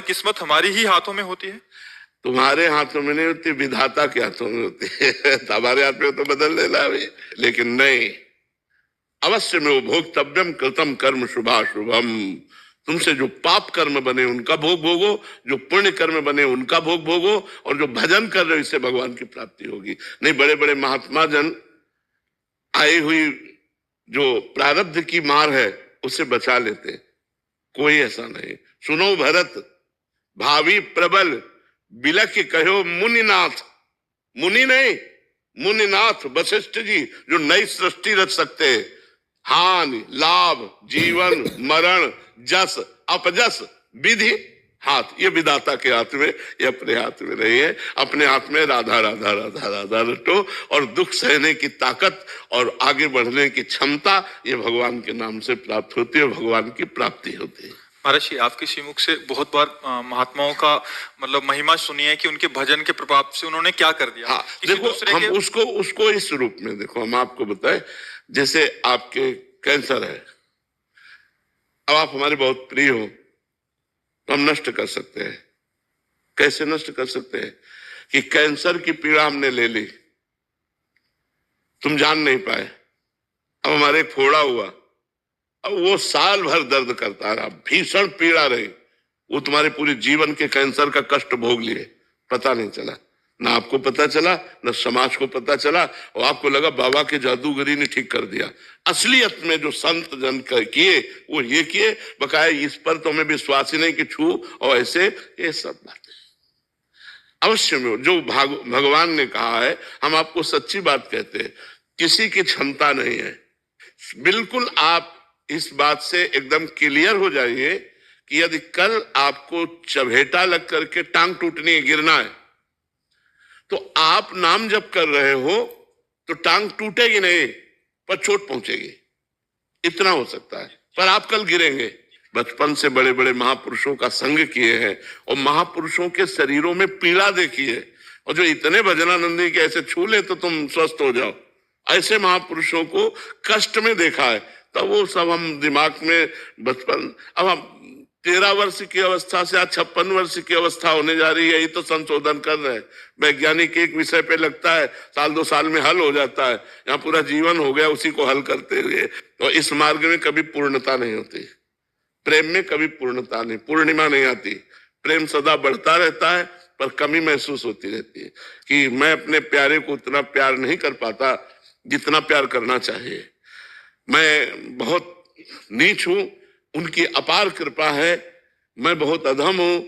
किस्मत हमारी ही हाथों में होती है। तुम्हारे हाथों में नहीं होती, विधाता के हाथों में होती है। हमारे हाथ में तो बदल लेना भी, लेकिन नहीं, अवश्य में वो भोक्तव्यम कृतम कर्म शुभाशुभम। तुमसे जो पाप कर्म बने उनका भोग भोगो, जो पुण्य कर्म बने उनका भोग भोगो, और जो भजन कर रहे हो इससे भगवान की प्राप्ति होगी। नहीं, बड़े बड़े महात्मा जन आई हुई जो प्रारब्ध की मार है उससे बचा लेते, कोई ऐसा नहीं। सुनो भरत, भावी प्रबल बिलख कहो मुनिनाथ। मुनि नहीं, मुनिनाथ वशिष्ठ जी जो नई सृष्टि रच सकते हैं। हानि लाभ जीवन मरण जस अपजस विधि हाथ, ये विधाता के हाथ में, ये अपने हाथ में नहीं है। अपने हाथ में राधा राधा राधा राधा रटो, और दुख सहने की ताकत और आगे बढ़ने की क्षमता ये भगवान के नाम से प्राप्त होती है, भगवान की प्राप्ति होती है। महाराज जी, आपके श्रीमुख से बहुत बार महात्माओं का मतलब महिमा सुनी है कि उनके भजन के प्रभाव से उन्होंने क्या कर दिया। हाँ, देखो हम उसको इस रूप में देखो, हम आपको बताए, जैसे आपके कैंसर है, अब आप हमारे बहुत प्रिय हो तो हम नष्ट कर सकते हैं। कैसे नष्ट कर सकते हैं कि कैंसर की पीड़ा हमने ले ली, तुम जान नहीं पाए, अब हमारे एक फोड़ा हुआ, अब वो साल भर दर्द करता रहा, भीषण पीड़ा रही, वो तुम्हारे पूरे जीवन के कैंसर का कष्ट भोग लिए, पता नहीं चला, ना आपको पता चला ना समाज को पता चला, और आपको लगा बाबा के जादूगरी ने ठीक कर दिया। असलियत में जो संत जन किए वो ये किए, बकाया इस पर तो हमें विश्वास ही नहीं कि छू और ऐसे, ये सब बातें अवश्य में जो भगवान ने कहा है, हम आपको सच्ची बात कहते हैं, किसी की क्षमता नहीं है। बिल्कुल आप इस बात से एकदम क्लियर हो जाइए कि यदि कल आपको चबेटा लग करके टांग टूटनी है, गिरना है, तो आप नाम जप कर रहे हो तो टांग टूटेगी नहीं पर चोट पहुंचेगी, इतना हो सकता है, पर आप कल गिरेंगे। बचपन से बड़े बड़े महापुरुषों का संग किए हैं और महापुरुषों के शरीरों में पीड़ा देखी है, और जो इतने भजनानंदी के ऐसे छू ले तो तुम स्वस्थ हो जाओ, ऐसे महापुरुषों को कष्ट में देखा है। तब वो सब हम दिमाग में बचपन, अब हम 13 वर्ष की अवस्था से आज 56 वर्ष की अवस्था होने जा रही है, ये तो संशोधन कर रहे हैं वैज्ञानिक। एक विषय पे लगता है साल 2 साल में हल हो जाता है, यहाँ पूरा जीवन हो गया उसी को हल करते हुए। और इस मार्ग में कभी पूर्णता नहीं होती, प्रेम में कभी पूर्णता नहीं, पूर्णिमा नहीं आती। प्रेम सदा बढ़ता रहता है पर कमी महसूस होती रहती है कि मैं अपने प्यारे को उतना प्यार नहीं कर पाता जितना प्यार करना चाहिए। मैं बहुत नीच हूं, उनकी अपार कृपा है, मैं बहुत अधम हूं।